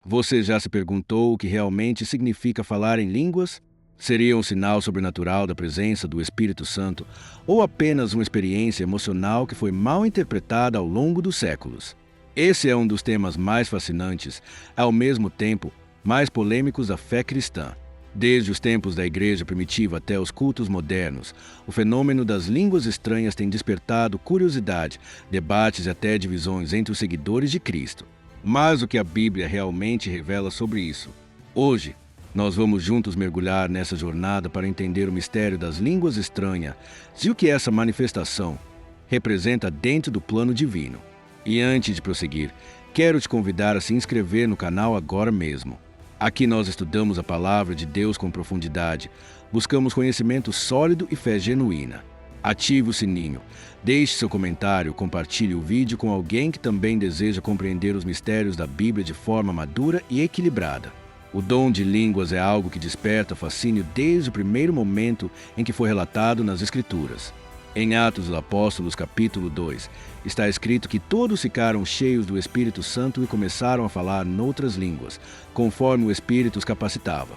Você já se perguntou o que realmente significa falar em línguas? Seria um sinal sobrenatural da presença do Espírito Santo ou apenas uma experiência emocional que foi mal interpretada ao longo dos séculos? Esse é um dos temas mais fascinantes, ao mesmo tempo mais polêmicos da fé cristã. Desde os tempos da Igreja primitiva até os cultos modernos, o fenômeno das línguas estranhas tem despertado curiosidade, debates e até divisões entre os seguidores de Cristo. Mas o que a Bíblia realmente revela sobre isso? Hoje, nós vamos juntos mergulhar nessa jornada para entender o mistério das línguas estranhas e o que essa manifestação representa dentro do plano divino. E antes de prosseguir, quero te convidar a se inscrever no canal agora mesmo. Aqui nós estudamos a palavra de Deus com profundidade, buscamos conhecimento sólido e fé genuína. Ative o sininho, deixe seu comentário, compartilhe o vídeo com alguém que também deseja compreender os mistérios da Bíblia de forma madura e equilibrada. O dom de línguas é algo que desperta fascínio desde o primeiro momento em que foi relatado nas Escrituras. Em Atos dos Apóstolos, capítulo 2, está escrito que todos ficaram cheios do Espírito Santo e começaram a falar noutras línguas, conforme o Espírito os capacitava.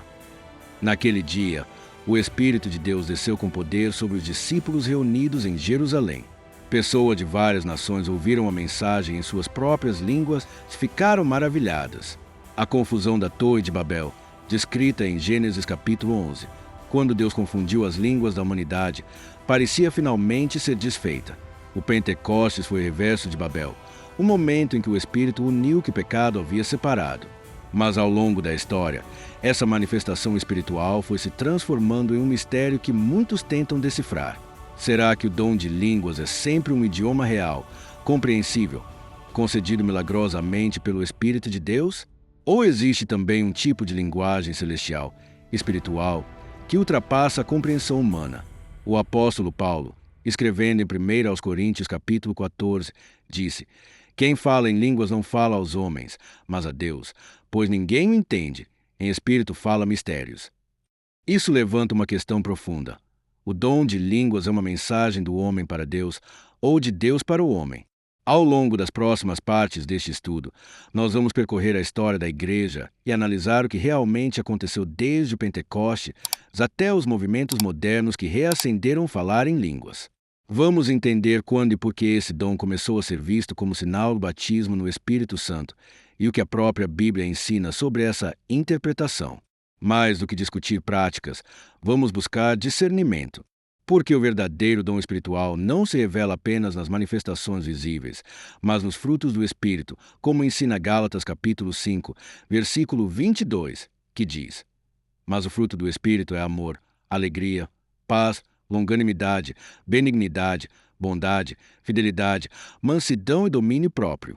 Naquele dia, o Espírito de Deus desceu com poder sobre os discípulos reunidos em Jerusalém. Pessoas de várias nações ouviram a mensagem em suas próprias línguas e ficaram maravilhadas. A confusão da Torre de Babel, descrita em Gênesis capítulo 11, quando Deus confundiu as línguas da humanidade, parecia finalmente ser desfeita. O Pentecostes foi o reverso de Babel, o momento em que o Espírito uniu o que o pecado havia separado. Mas ao longo da história, essa manifestação espiritual foi se transformando em um mistério que muitos tentam decifrar. Será que o dom de línguas é sempre um idioma real, compreensível, concedido milagrosamente pelo Espírito de Deus? Ou existe também um tipo de linguagem celestial, espiritual, que ultrapassa a compreensão humana? O apóstolo Paulo, escrevendo em 1 aos Coríntios capítulo 14, disse: "Quem fala em línguas não fala aos homens, mas a Deus, pois ninguém o entende. Em espírito fala mistérios." Isso levanta uma questão profunda. O dom de línguas é uma mensagem do homem para Deus ou de Deus para o homem? Ao longo das próximas partes deste estudo, nós vamos percorrer a história da Igreja e analisar o que realmente aconteceu desde o Pentecoste até os movimentos modernos que reacenderam falar em línguas. Vamos entender quando e por que esse dom começou a ser visto como sinal do batismo no Espírito Santo e o que a própria Bíblia ensina sobre essa interpretação. Mais do que discutir práticas, vamos buscar discernimento. Porque o verdadeiro dom espiritual não se revela apenas nas manifestações visíveis, mas nos frutos do Espírito, como ensina Gálatas capítulo 5, versículo 22, que diz: "Mas o fruto do Espírito é amor, alegria, paz, longanimidade, benignidade, bondade, fidelidade, mansidão e domínio próprio."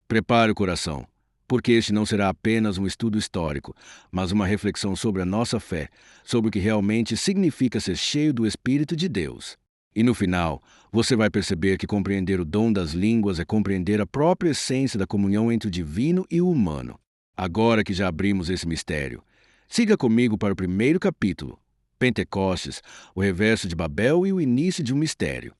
Prepare o coração, porque este não será apenas um estudo histórico, mas uma reflexão sobre a nossa fé, sobre o que realmente significa ser cheio do Espírito de Deus. E no final, você vai perceber que compreender o dom das línguas é compreender a própria essência da comunhão entre o divino e o humano. Agora que já abrimos esse mistério, siga comigo para o primeiro capítulo, Pentecostes, o reverso de Babel e o início de um mistério.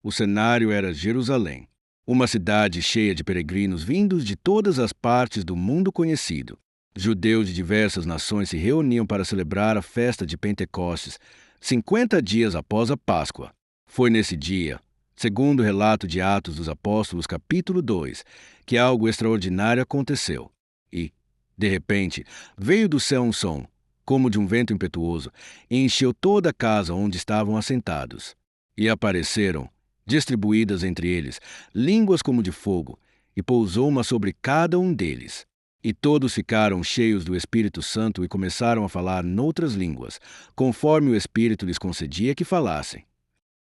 O cenário era Jerusalém, uma cidade cheia de peregrinos vindos de todas as partes do mundo conhecido. Judeus de diversas nações se reuniam para celebrar a festa de Pentecostes, 50 dias após a Páscoa. Foi nesse dia, segundo o relato de Atos dos Apóstolos, capítulo 2, que algo extraordinário aconteceu. E, de repente, veio do céu um som, como de um vento impetuoso, e encheu toda a casa onde estavam assentados. E apareceram, distribuídas entre eles, línguas como de fogo, e pousou uma sobre cada um deles. E todos ficaram cheios do Espírito Santo e começaram a falar noutras línguas, conforme o Espírito lhes concedia que falassem.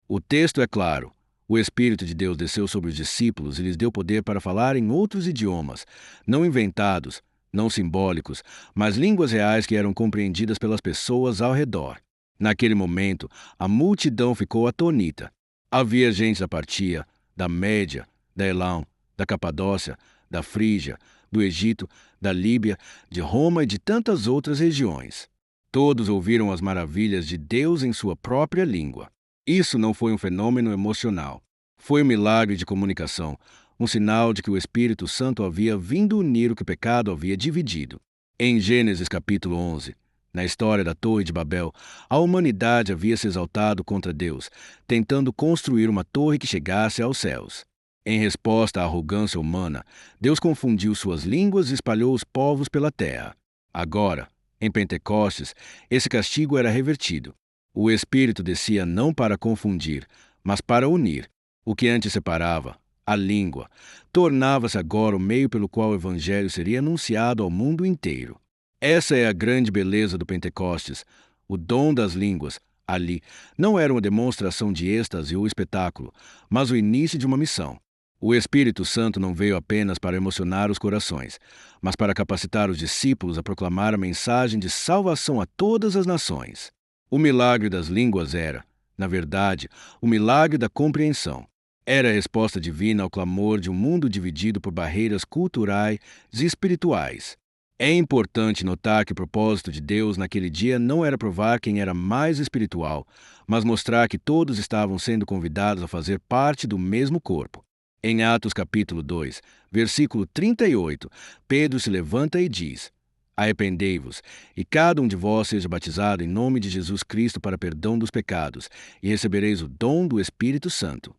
O texto é claro. O Espírito de Deus desceu sobre os discípulos e lhes deu poder para falar em outros idiomas, não inventados, não simbólicos, mas línguas reais que eram compreendidas pelas pessoas ao redor. Naquele momento, a multidão ficou atônita. Havia gente da Partia, da Média, da Elão, da Capadócia, da Frígia, do Egito, da Líbia, de Roma e de tantas outras regiões. Todos ouviram as maravilhas de Deus em sua própria língua. Isso não foi um fenômeno emocional. Foi um milagre de comunicação, um sinal de que o Espírito Santo havia vindo unir o que o pecado havia dividido. Em Gênesis capítulo 11, na história da Torre de Babel, a humanidade havia se exaltado contra Deus, tentando construir uma torre que chegasse aos céus. Em resposta à arrogância humana, Deus confundiu suas línguas e espalhou os povos pela terra. Agora, em Pentecostes, esse castigo era revertido. O Espírito descia não para confundir, mas para unir. O que antes separava, a língua, tornava-se agora o meio pelo qual o Evangelho seria anunciado ao mundo inteiro. Essa é a grande beleza do Pentecostes. O dom das línguas, ali, não era uma demonstração de êxtase ou espetáculo, mas o início de uma missão. O Espírito Santo não veio apenas para emocionar os corações, mas para capacitar os discípulos a proclamar a mensagem de salvação a todas as nações. O milagre das línguas era, na verdade, o milagre da compreensão. Era a resposta divina ao clamor de um mundo dividido por barreiras culturais e espirituais. É importante notar que o propósito de Deus naquele dia não era provar quem era mais espiritual, mas mostrar que todos estavam sendo convidados a fazer parte do mesmo corpo. Em Atos capítulo 2, versículo 38, Pedro se levanta e diz: Arrependei-vos, e cada um de vós seja batizado em nome de Jesus Cristo para perdão dos pecados, e recebereis o dom do Espírito Santo.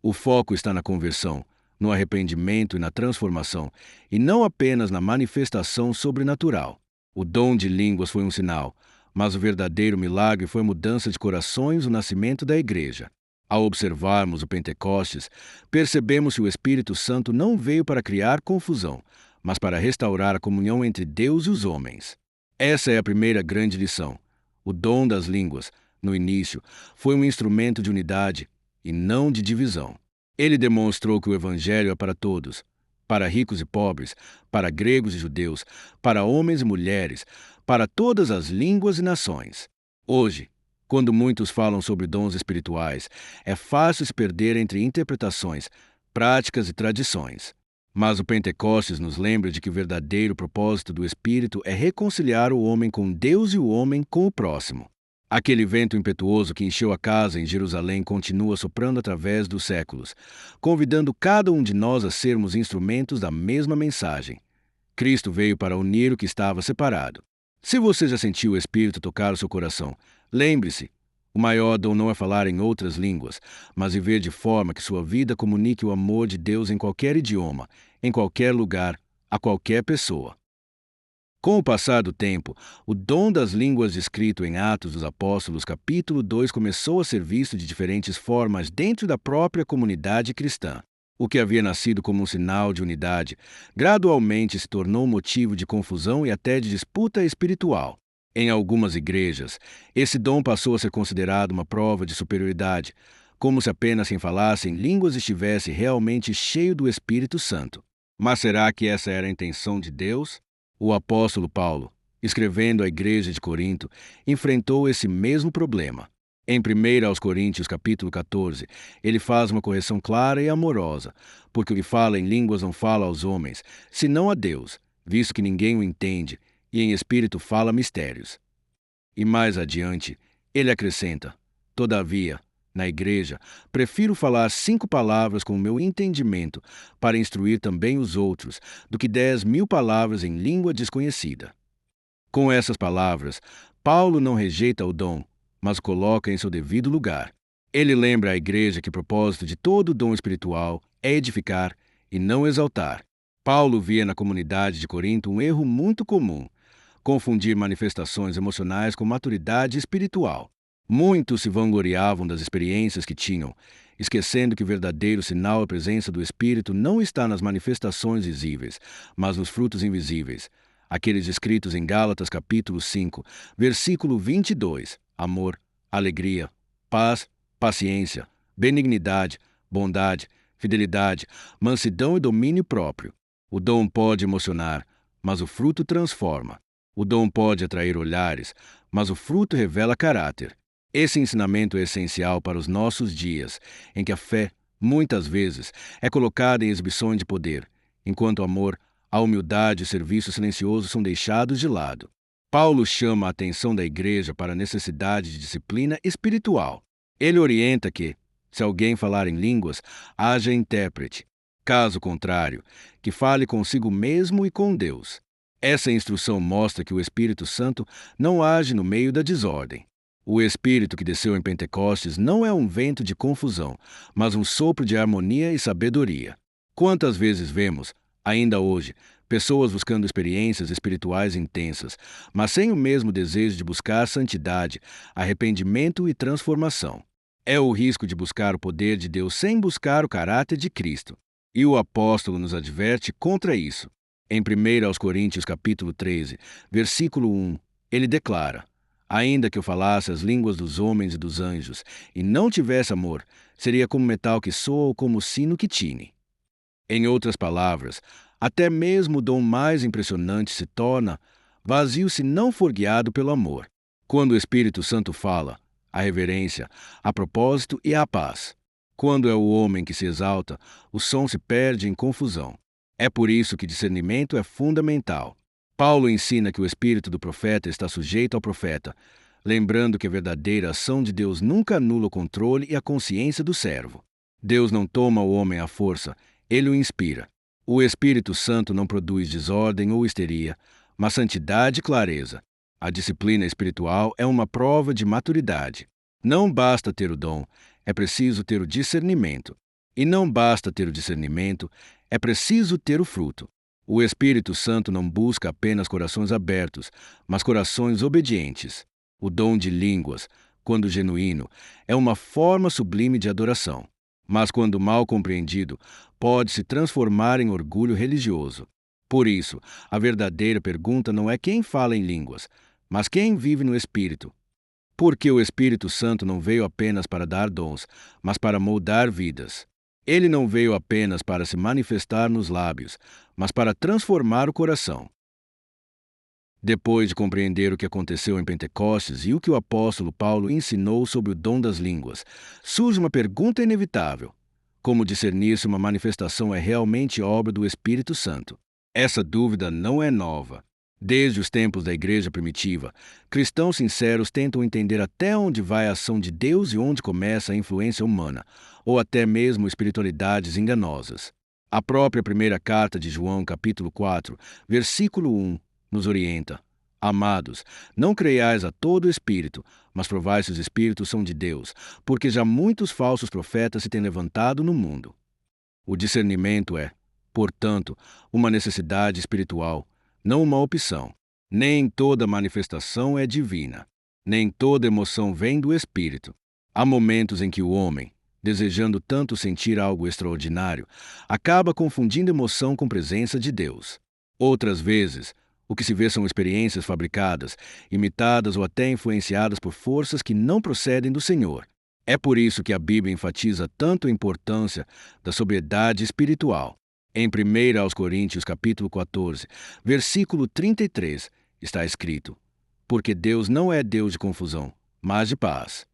O foco está na conversão, no arrependimento e na transformação, e não apenas na manifestação sobrenatural. O dom de línguas foi um sinal, mas o verdadeiro milagre foi a mudança de corações e o nascimento da igreja. Ao observarmos o Pentecostes, percebemos que o Espírito Santo não veio para criar confusão, mas para restaurar a comunhão entre Deus e os homens. Essa é a primeira grande lição. O dom das línguas, no início, foi um instrumento de unidade e não de divisão. Ele demonstrou que o Evangelho é para todos, para ricos e pobres, para gregos e judeus, para homens e mulheres, para todas as línguas e nações. Hoje, quando muitos falam sobre dons espirituais, é fácil se perder entre interpretações, práticas e tradições. Mas o Pentecostes nos lembra de que o verdadeiro propósito do Espírito é reconciliar o homem com Deus e o homem com o próximo. Aquele vento impetuoso que encheu a casa em Jerusalém continua soprando através dos séculos, convidando cada um de nós a sermos instrumentos da mesma mensagem. Cristo veio para unir o que estava separado. Se você já sentiu o Espírito tocar o seu coração, lembre-se, o maior dom não é falar em outras línguas, mas viver de forma que sua vida comunique o amor de Deus em qualquer idioma, em qualquer lugar, a qualquer pessoa. Com o passar do tempo, o dom das línguas descrito em Atos dos Apóstolos capítulo 2 começou a ser visto de diferentes formas dentro da própria comunidade cristã. O que havia nascido como um sinal de unidade, gradualmente se tornou motivo de confusão e até de disputa espiritual. Em algumas igrejas, esse dom passou a ser considerado uma prova de superioridade, como se apenas quem falasse em línguas estivesse realmente cheio do Espírito Santo. Mas será que essa era a intenção de Deus? O apóstolo Paulo, escrevendo à igreja de Corinto, enfrentou esse mesmo problema. Em 1 aos Coríntios capítulo 14, ele faz uma correção clara e amorosa, porque o que fala em línguas não fala aos homens, senão a Deus, visto que ninguém o entende, e em espírito fala mistérios. E mais adiante, ele acrescenta: Todavia, na igreja, prefiro falar 5 palavras com o meu entendimento, para instruir também os outros, do que 10.000 palavras em língua desconhecida. Com essas palavras, Paulo não rejeita o dom, mas o coloca em seu devido lugar. Ele lembra à igreja que o propósito de todo dom espiritual é edificar e não exaltar. Paulo via na comunidade de Corinto um erro muito comum: confundir manifestações emocionais com maturidade espiritual. Muitos se vangloriavam das experiências que tinham, esquecendo que o verdadeiro sinal da presença do Espírito não está nas manifestações visíveis, mas nos frutos invisíveis, aqueles descritos em Gálatas capítulo 5, versículo 22, amor, alegria, paz, paciência, benignidade, bondade, fidelidade, mansidão e domínio próprio. O dom pode emocionar, mas o fruto transforma. O dom pode atrair olhares, mas o fruto revela caráter. Esse ensinamento é essencial para os nossos dias, em que a fé, muitas vezes, é colocada em exibições de poder, enquanto o amor, a humildade e o serviço silencioso são deixados de lado. Paulo chama a atenção da igreja para a necessidade de disciplina espiritual. Ele orienta que, se alguém falar em línguas, haja intérprete. Caso contrário, que fale consigo mesmo e com Deus. Essa instrução mostra que o Espírito Santo não age no meio da desordem. O Espírito que desceu em Pentecostes não é um vento de confusão, mas um sopro de harmonia e sabedoria. Quantas vezes vemos, ainda hoje, pessoas buscando experiências espirituais intensas, mas sem o mesmo desejo de buscar santidade, arrependimento e transformação. É o risco de buscar o poder de Deus sem buscar o caráter de Cristo. E o apóstolo nos adverte contra isso. Em 1 aos Coríntios capítulo 13, versículo 1, ele declara: ainda que eu falasse as línguas dos homens e dos anjos, e não tivesse amor, seria como metal que soa ou como sino que tine. Em outras palavras, até mesmo o dom mais impressionante se torna vazio se não for guiado pelo amor. Quando o Espírito Santo fala, há reverência, há propósito e há paz. Quando é o homem que se exalta, o som se perde em confusão. É por isso que discernimento é fundamental. Paulo ensina que o espírito do profeta está sujeito ao profeta, lembrando que a verdadeira ação de Deus nunca anula o controle e a consciência do servo. Deus não toma o homem à força, ele o inspira. O Espírito Santo não produz desordem ou histeria, mas santidade e clareza. A disciplina espiritual é uma prova de maturidade. Não basta ter o dom, é preciso ter o discernimento. E não basta ter o discernimento, é preciso ter o fruto. O Espírito Santo não busca apenas corações abertos, mas corações obedientes. O dom de línguas, quando genuíno, é uma forma sublime de adoração. Mas quando mal compreendido, pode se transformar em orgulho religioso. Por isso, a verdadeira pergunta não é quem fala em línguas, mas quem vive no Espírito. Porque o Espírito Santo não veio apenas para dar dons, mas para moldar vidas. Ele não veio apenas para se manifestar nos lábios, mas para transformar o coração. Depois de compreender o que aconteceu em Pentecostes e o que o apóstolo Paulo ensinou sobre o dom das línguas, surge uma pergunta inevitável: como discernir se uma manifestação é realmente obra do Espírito Santo? Essa dúvida não é nova. Desde os tempos da igreja primitiva, cristãos sinceros tentam entender até onde vai a ação de Deus e onde começa a influência humana, ou até mesmo espiritualidades enganosas. A própria primeira carta de João, capítulo 4, versículo 1, nos orienta: amados, não creiais a todo espírito, mas provai se os espíritos são de Deus, porque já muitos falsos profetas se têm levantado no mundo. O discernimento é, portanto, uma necessidade espiritual, não uma opção. Nem toda manifestação é divina. Nem toda emoção vem do Espírito. Há momentos em que o homem, desejando tanto sentir algo extraordinário, acaba confundindo emoção com presença de Deus. Outras vezes, o que se vê são experiências fabricadas, imitadas ou até influenciadas por forças que não procedem do Senhor. É por isso que a Bíblia enfatiza tanto a importância da sobriedade espiritual. Em 1 aos Coríntios, capítulo 14, versículo 33, está escrito: porque Deus não é Deus de confusão, mas de paz.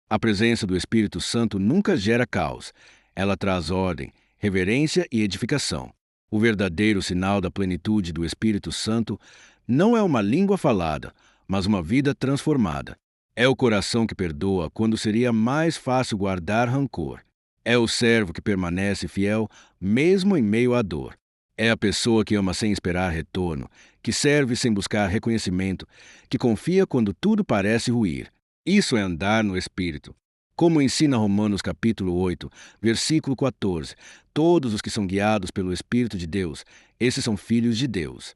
A presença do Espírito Santo nunca gera caos. Ela traz ordem, reverência e edificação. O verdadeiro sinal da plenitude do Espírito Santo não é uma língua falada, mas uma vida transformada. É o coração que perdoa quando seria mais fácil guardar rancor. É o servo que permanece fiel mesmo em meio à dor. É a pessoa que ama sem esperar retorno, que serve sem buscar reconhecimento, que confia quando tudo parece ruir. Isso é andar no Espírito. Como ensina Romanos capítulo 8, versículo 14, todos os que são guiados pelo Espírito de Deus, esses são filhos de Deus.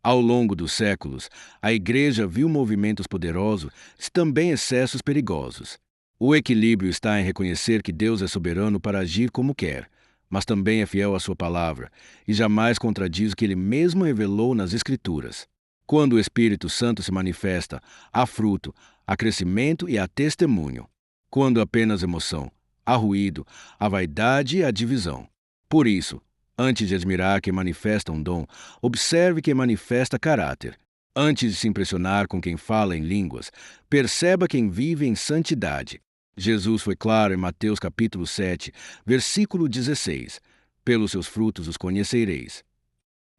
Ao longo dos séculos, a Igreja viu movimentos poderosos e também excessos perigosos. O equilíbrio está em reconhecer que Deus é soberano para agir como quer, mas também é fiel à sua palavra e jamais contradiz o que ele mesmo revelou nas Escrituras. Quando o Espírito Santo se manifesta, há fruto, há crescimento e há testemunho. Quando apenas emoção, há ruído, há vaidade e há divisão. Por isso, antes de admirar quem manifesta um dom, observe quem manifesta caráter. Antes de se impressionar com quem fala em línguas, perceba quem vive em santidade. Jesus foi claro em Mateus capítulo 7, versículo 16: pelos seus frutos os conhecereis.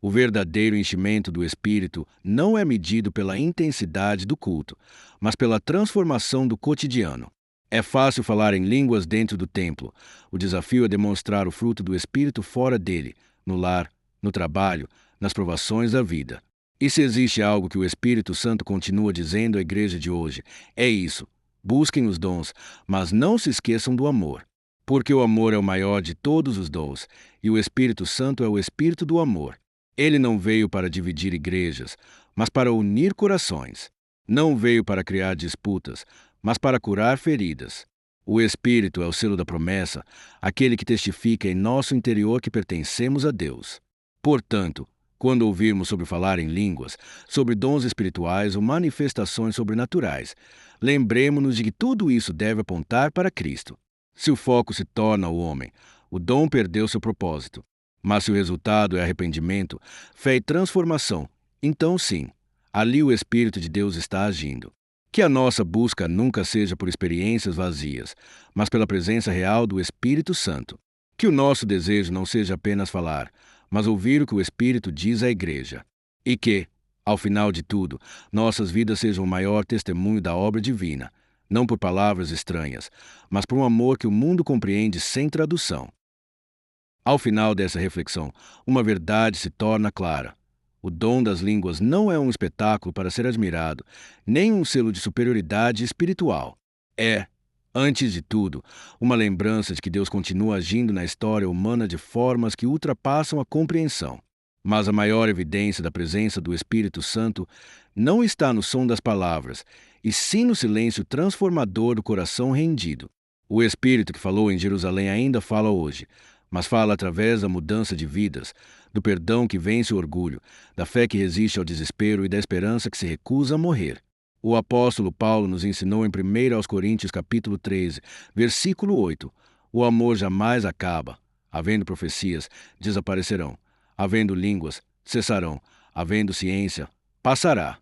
O verdadeiro enchimento do Espírito não é medido pela intensidade do culto, mas pela transformação do cotidiano. É fácil falar em línguas dentro do templo. O desafio é demonstrar o fruto do Espírito fora dele, no lar, no trabalho, nas provações da vida. E se existe algo que o Espírito Santo continua dizendo à igreja de hoje, é isso. Busquem os dons, mas não se esqueçam do amor. Porque o amor é o maior de todos os dons, e o Espírito Santo é o Espírito do amor. Ele não veio para dividir igrejas, mas para unir corações. Não veio para criar disputas, mas para curar feridas. O Espírito é o selo da promessa, aquele que testifica em nosso interior que pertencemos a Deus. Portanto, quando ouvirmos sobre falar em línguas, sobre dons espirituais ou manifestações sobrenaturais, lembremos-nos de que tudo isso deve apontar para Cristo. Se o foco se torna o homem, o dom perdeu seu propósito. Mas se o resultado é arrependimento, fé e transformação, então sim, ali o Espírito de Deus está agindo. Que a nossa busca nunca seja por experiências vazias, mas pela presença real do Espírito Santo. Que o nosso desejo não seja apenas falar, mas ouvir o que o Espírito diz à igreja. E que, ao final de tudo, nossas vidas sejam o maior testemunho da obra divina, não por palavras estranhas, mas por um amor que o mundo compreende sem tradução. Ao final dessa reflexão, uma verdade se torna clara. O dom das línguas não é um espetáculo para ser admirado, nem um selo de superioridade espiritual. É, antes de tudo, uma lembrança de que Deus continua agindo na história humana de formas que ultrapassam a compreensão. Mas a maior evidência da presença do Espírito Santo não está no som das palavras, e sim no silêncio transformador do coração rendido. O Espírito que falou em Jerusalém ainda fala hoje, mas fala através da mudança de vidas, do perdão que vence o orgulho, da fé que resiste ao desespero e da esperança que se recusa a morrer. O apóstolo Paulo nos ensinou em 1 Coríntios capítulo 13, versículo 8, o amor jamais acaba. Havendo profecias, desaparecerão. Havendo línguas, cessarão. Havendo ciência, passará.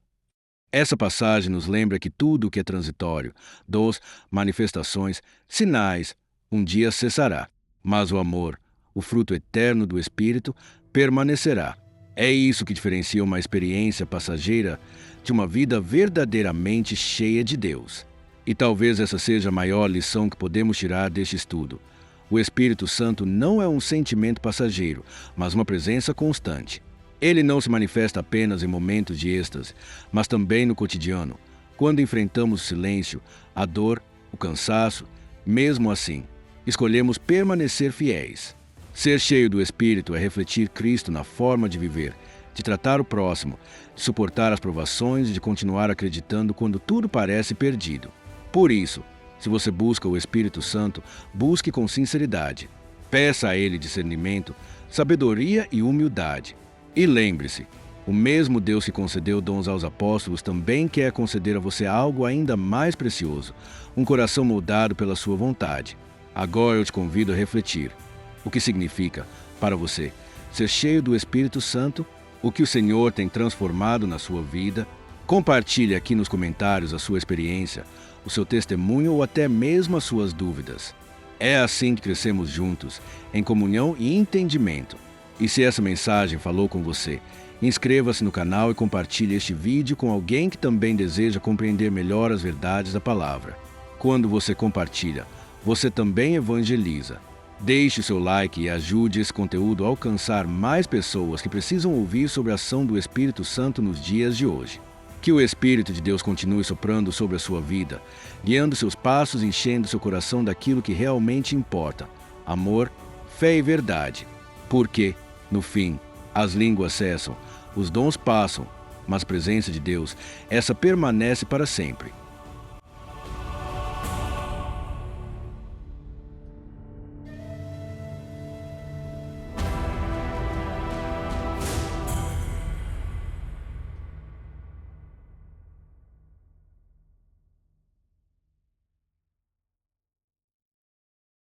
Essa passagem nos lembra que tudo o que é transitório, dons, manifestações, sinais, um dia cessará. Mas o amor, o fruto eterno do Espírito, permanecerá. É isso que diferencia uma experiência passageira de uma vida verdadeiramente cheia de Deus. E talvez essa seja a maior lição que podemos tirar deste estudo. O Espírito Santo não é um sentimento passageiro, mas uma presença constante. Ele não se manifesta apenas em momentos de êxtase, mas também no cotidiano, quando enfrentamos o silêncio, a dor, o cansaço. Mesmo assim, escolhemos permanecer fiéis. Ser cheio do Espírito é refletir Cristo na forma de viver, de tratar o próximo, de suportar as provações e de continuar acreditando quando tudo parece perdido. Por isso, se você busca o Espírito Santo, busque com sinceridade. Peça a Ele discernimento, sabedoria e humildade. E lembre-se, o mesmo Deus que concedeu dons aos apóstolos também quer conceder a você algo ainda mais precioso, um coração moldado pela sua vontade. Agora eu te convido a refletir. O que significa, para você, ser cheio do Espírito Santo? O que o Senhor tem transformado na sua vida? Compartilhe aqui nos comentários a sua experiência, o seu testemunho ou até mesmo as suas dúvidas. É assim que crescemos juntos, em comunhão e entendimento. E se essa mensagem falou com você, inscreva-se no canal e compartilhe este vídeo com alguém que também deseja compreender melhor as verdades da palavra. Quando você compartilha, você também evangeliza. Deixe seu like e ajude esse conteúdo a alcançar mais pessoas que precisam ouvir sobre a ação do Espírito Santo nos dias de hoje. Que o Espírito de Deus continue soprando sobre a sua vida, guiando seus passos e enchendo seu coração daquilo que realmente importa: amor, fé e verdade. Porque, no fim, as línguas cessam, os dons passam, mas a presença de Deus, essa permanece para sempre.